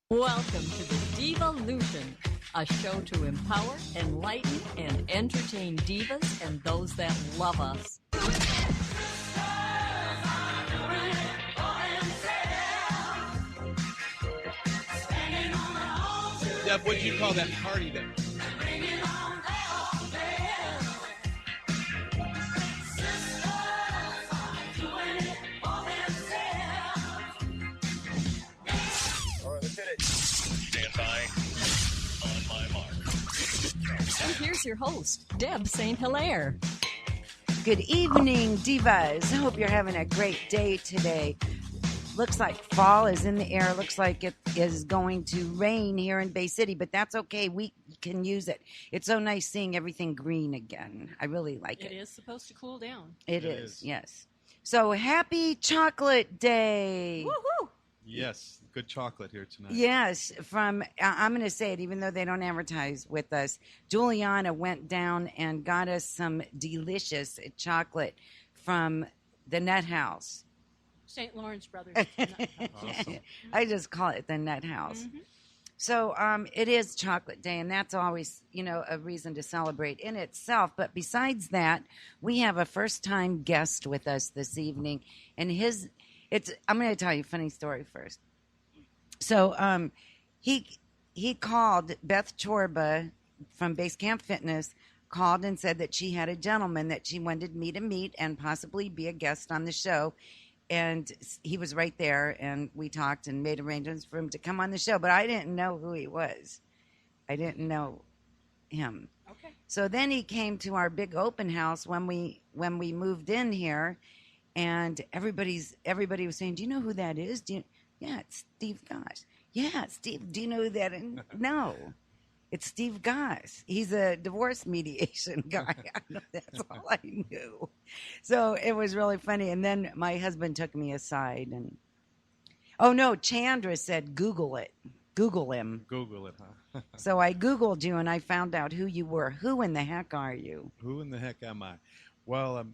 Welcome to the Divalution, a show to empower, enlighten, and entertain divas and those that love us. Deb, what'd you call that party then? Stand by. On my mark. And here's your host, Deb St.Hilaire. Good evening, divas. I hope you're having a great day today. Looks like fall is in the air. Looks like it is going to rain here in Bay City, but that's okay. We can use it. It's so nice seeing everything green again. I really like it. It is supposed to cool down. It is, yes. So happy Chocolate Day. Woohoo! Yes, good chocolate here tonight. Yes, I'm going to say it, even though they don't advertise with us. Juliana went down and got us some delicious chocolate from the Nut House. St. Lawrence Brothers. Awesome. I just call it the Nut House. Mm-hmm. So it is Chocolate Day, and that's always, a reason to celebrate in itself. But besides that, we have a first-time guest with us this evening, and I'm going to tell you a funny story first. So he called, Beth Chorba from Base Camp Fitness, called and said that she had a gentleman that she wanted me to meet and possibly be a guest on the show. And he was right there, and we talked and made arrangements for him to come on the show. But I didn't know who he was. I didn't know him. Okay. So then he came to our big open house when we moved in here, and everybody was saying, "Do you know who that is? Yeah, it's Steve Goss. Yeah, Steve. Do you know who that is? No, it's Steve Goss. He's a divorce mediation guy." That's all I knew. So it was really funny. And then my husband took me aside and, oh no, Chandra said, "Google it. Google him." Google it, huh? So I Googled you and I found out who you were. Who in the heck are you? Who in the heck am I? Well,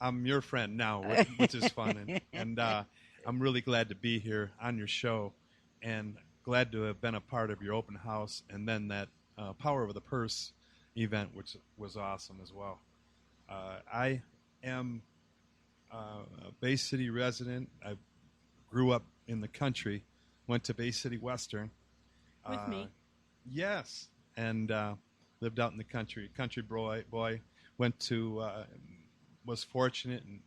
I'm your friend now, which is fun. And I'm really glad to be here on your show and glad to have been a part of your open house and then that Power of the Purse event, which was awesome as well. I am a Bay City resident. I grew up in the country, went to Bay City Western. With me? Yes, and lived out in the country. Country boy, was fortunate and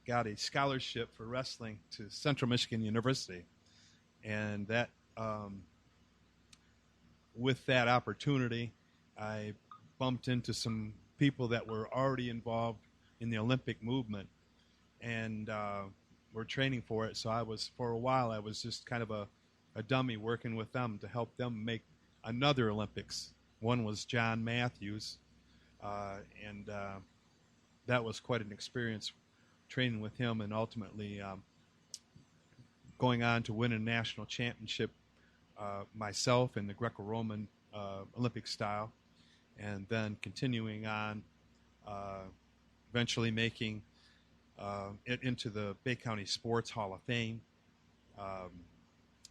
got a scholarship for wrestling to Central Michigan University. And that, with that opportunity, I bumped into some people that were already involved in the Olympic movement and were training for it. So for a while, I was just kind of a dummy working with them to help them make another Olympics. One was John Matthews, and that was quite an experience training with him and ultimately going on to win a national championship myself in the Greco-Roman Olympic style, and then continuing on, eventually making it into the Bay County Sports Hall of Fame,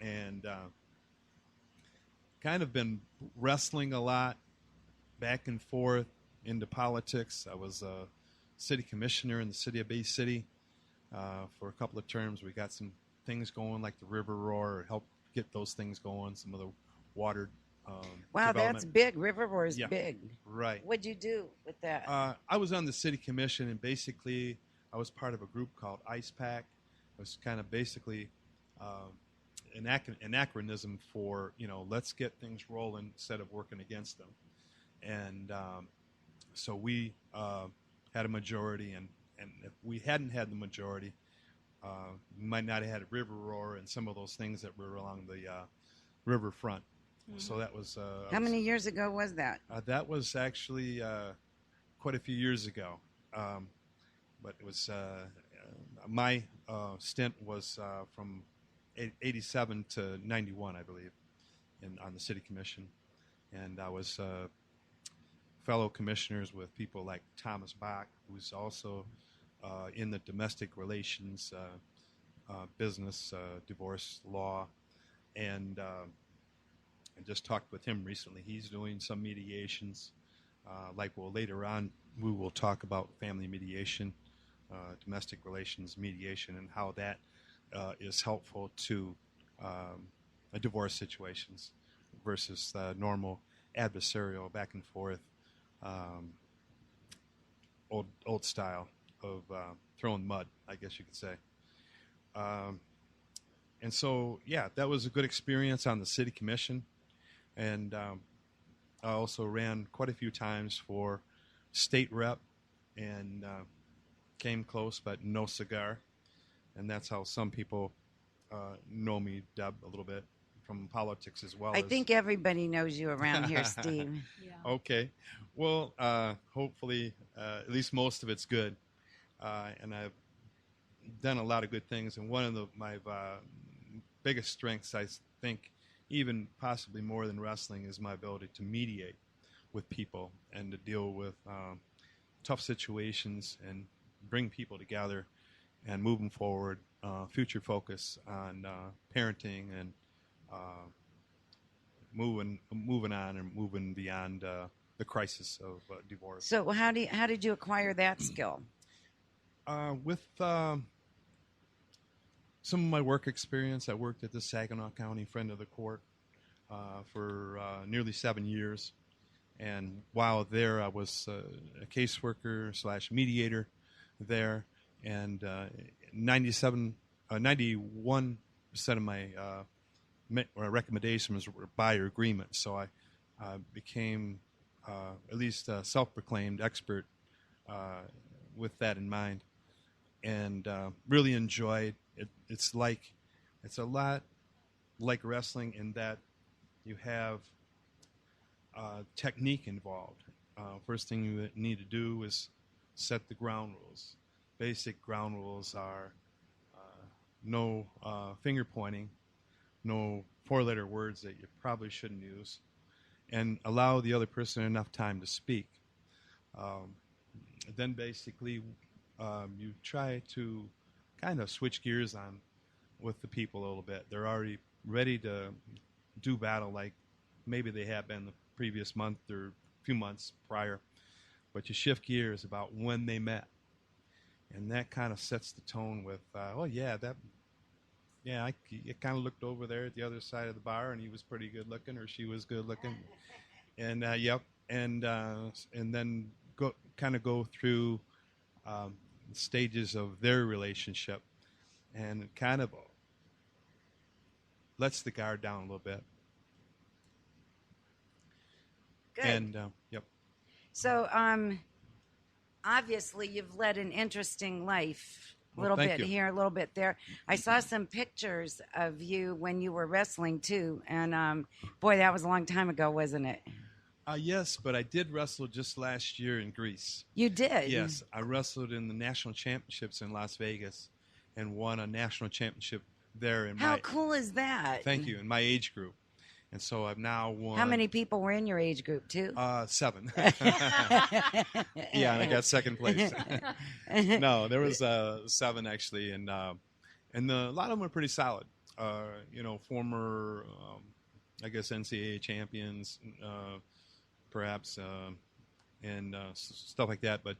and kind of been wrestling a lot, back and forth into politics. I was a city commissioner in the city of Bay City for a couple of terms. We got some things going like the River Roar, helped get those things going, some of the water wow, that's big. River Roar is big. Right. What'd you do with that? I was on the city commission, and basically I was part of a group called Ice Pack. It was kind of basically an acronym for, let's get things rolling instead of working against them. And so we had a majority, and if we hadn't had the majority, we might not have had a River Roar and some of those things that were along the riverfront. Mm-hmm. So that was... How many years ago was that? That was actually quite a few years ago. But it was... my stint was from 87 to 91, I believe, on the city commission. And I was fellow commissioners with people like Thomas Bach, who's also in the domestic relations business, divorce law, and I just talked with him recently. He's doing some mediations. Later on, we will talk about family mediation, domestic relations mediation, and how that is helpful to divorce situations versus normal adversarial back and forth, old style of throwing mud, I guess you could say. And so, yeah, that was a good experience on the city commission. And I also ran quite a few times for state rep and came close, but no cigar. And that's how some people know me, Deb, a little bit from politics as well. I think everybody knows you around here, Steve. Yeah. Okay. Well, hopefully, at least most of it's good. And I've done a lot of good things. And one of my biggest strengths, I think, even possibly more than wrestling, is my ability to mediate with people and to deal with tough situations and bring people together and move them forward, future focus on parenting and moving on and moving beyond the crisis of divorce. So how did you acquire that skill? With some of my work experience, I worked at the Saginaw County Friend of the Court for nearly 7 years. And while there, I was a caseworker / mediator there. And 91% of my recommendations were by agreement. So I became at least a self-proclaimed expert with that in mind. And really enjoyed it. It's a lot like wrestling in that you have technique involved. First thing you need to do is set the ground rules. Basic ground rules are no finger pointing, no four-letter words that you probably shouldn't use, and allow the other person enough time to speak. Then basically you try to kind of switch gears on with the people a little bit. They're already ready to do battle like maybe they have been the previous month or few months prior, but you shift gears about when they met. And that kind of sets the tone with, it kind of looked over there at the other side of the bar, and he was pretty good looking, or she was good looking, and and then go through stages of their relationship, and it kind of lets the guard down a little bit. Good. And So, obviously, you've led an interesting life. A Well, little thank bit you. here, a little bit there. I saw some pictures of you when you were wrestling, too. And, boy, that was a long time ago, wasn't it? yes, but I did wrestle just last year in Greece. You did? Yes, I wrestled in the national championships in Las Vegas and won a national championship there. How cool is that? Thank you, in my age group. And so I've now won. How many people were in your age group, too? 7. Yeah, and I got second place. No, there was 7 actually, and a lot of them were pretty solid. Former, I guess, NCAA champions, perhaps, and stuff like that. But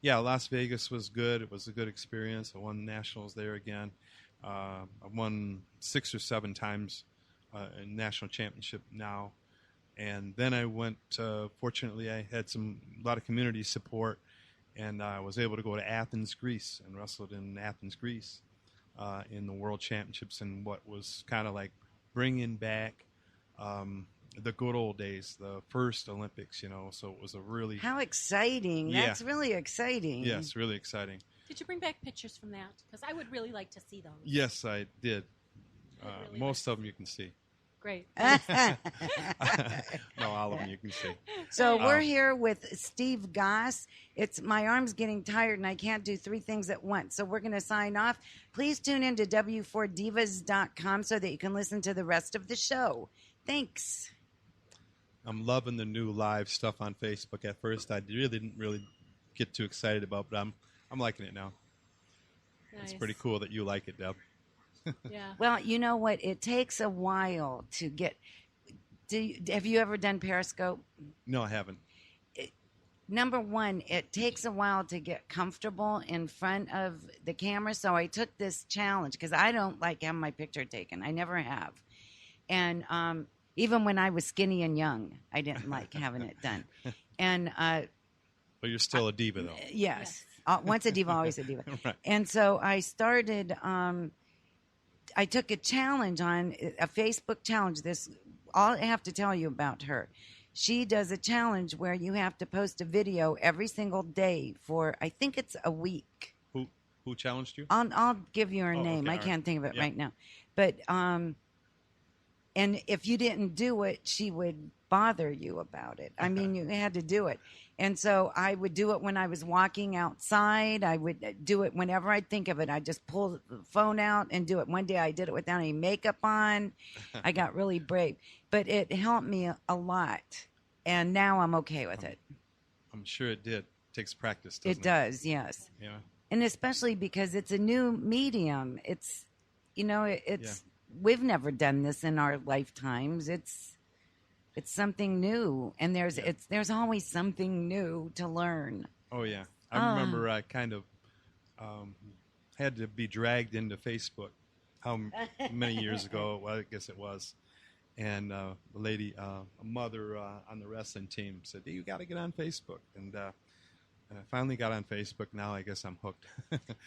Las Vegas was good. It was a good experience. I won nationals there again. I won 6 or 7 times in national championship now. And then I went, fortunately, I had a lot of community support, and I was able to go to Athens, Greece, and wrestled in Athens, Greece in the World Championships, and what was kind of like bringing back the good old days, the first Olympics, so it was a really... How exciting. Yeah. That's really exciting. Yes, really exciting. Did you bring back pictures from that? Because I would really like to see those. Yes, I did. really Most of them you can see. Great. No, all of them you can see. So we're here with Steve Goss. My arm's getting tired and I can't do 3 things at once. So we're going to sign off. Please tune in to w4divas.com so that you can listen to the rest of the show. Thanks. I'm loving the new live stuff on Facebook. At first, I didn't really get too excited about, but I'm liking it now. Nice. It's pretty cool that you like it, Deb. Yeah. Well, you know what? It takes a while to get. Have you ever done Periscope? No, I haven't. Number one, it takes a while to get comfortable in front of the camera. So I took this challenge because I don't like having my picture taken. I never have. And even when I was skinny and young, I didn't like having it done. And But you're still a diva, though. yes. Once a diva, always a diva. Right. And so I started, I took a challenge on a Facebook challenge. All I have to tell you about her. She does a challenge where you have to post a video every single day for, I think it's a week. Who challenged you? I'll give you her Oh, name. okay, I all can't think of it Yeah. right now. But, and if you didn't do it, she would bother you about it. I mean, you had to do it. And so I would do it when I was walking outside. I would do it whenever I'd think of it. I'd just pull the phone out and do it. One day I did it without any makeup on. I got really brave. But it helped me a lot. And now I'm okay with it. I'm sure it did. It takes practice, doesn't it? It does, yes. Yeah. And especially because it's a new medium. It's, we've never done this in our lifetimes. It's something new, and there's always something new to learn. Oh, yeah. I remember I kind of had to be dragged into Facebook how many years ago, well, I guess it was. And the lady, a mother on the wrestling team said, "You got to get on Facebook." And I finally got on Facebook. Now I guess I'm hooked.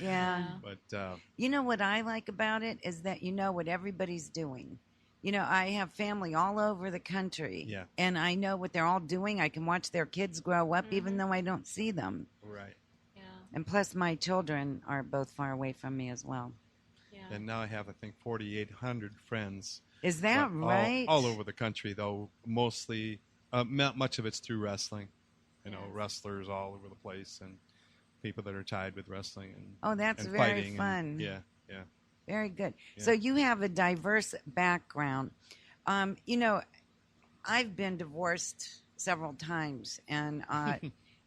Yeah. But you know what I like about it is that you know what everybody's doing. I have family all over the country. Yeah. And I know what they're all doing. I can watch their kids grow up even though I don't see them. right. Yeah. And plus my children are both far away from me as well. Yeah. And now I have, I think, 4,800 friends. Is that right? All over the country, though. Mostly, much of it's through wrestling. Wrestlers all over the place, and people that are tied with wrestling. And, that's and very fighting fun. And, yeah. Very good. Yeah. So you have a diverse background. I've been divorced several times, and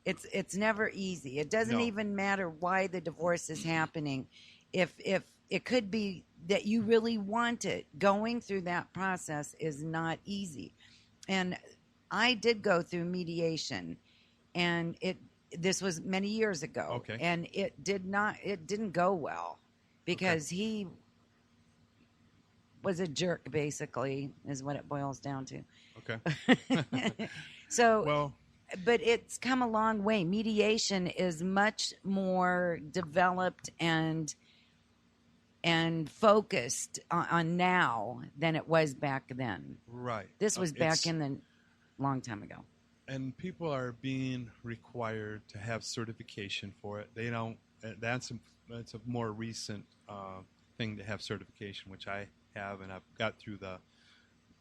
it's never easy. It doesn't No. even matter why the divorce is happening. If it could be that you really want it, going through that process is not easy. And I did go through mediation, and this was many years ago. Okay. And it didn't go well because he was a jerk, basically, is what it boils down to. Okay. So, Well, but it's come a long way. Mediation is much more developed and focused on now than it was back then. right. This was back in the long time ago. And people are being required to have certification for it. They don't. That's a more recent thing to have certification, which I have, and I've got through the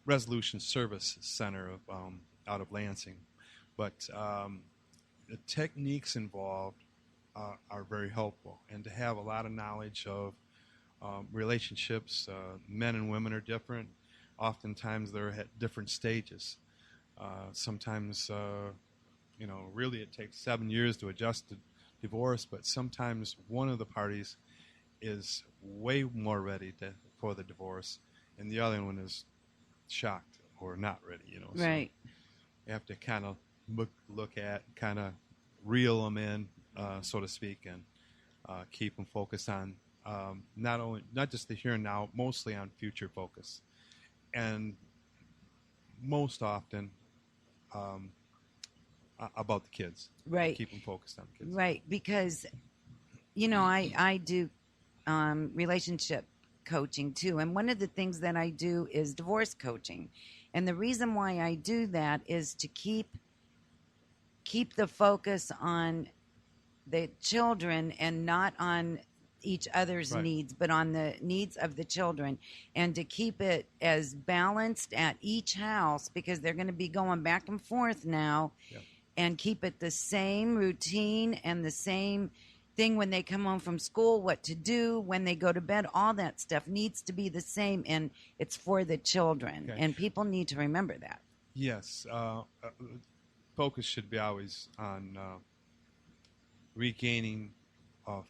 Resolution Service Center out of Lansing. But the techniques involved are very helpful, and to have a lot of knowledge of relationships. Men and women are different. Oftentimes they're at different stages. Sometimes, really it takes 7 years to adjust to divorce, but sometimes one of the parties is way more ready for the divorce, and the other one is shocked or not ready. So Right. you have to kind of look at, kind of reel them in, so to speak, and keep them focused on not just the here and now, mostly on future focus, and most often about the kids. Right. Keep them focused on the kids. Right, because I do relationship coaching too, and one of the things that I do is divorce coaching, and the reason why I do that is to keep the focus on the children and not on each other's Right. needs, but on the needs of the children, and to keep it as balanced at each house, because they're going to be going back and forth now. Yep. And keep it the same routine and the same thing when they come home from school, what to do when they go to bed, all that stuff needs to be the same, and it's for the children. Okay. And people need to remember that. Yes. Focus should be always on regaining a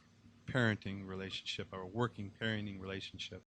parenting relationship or a working parenting relationship.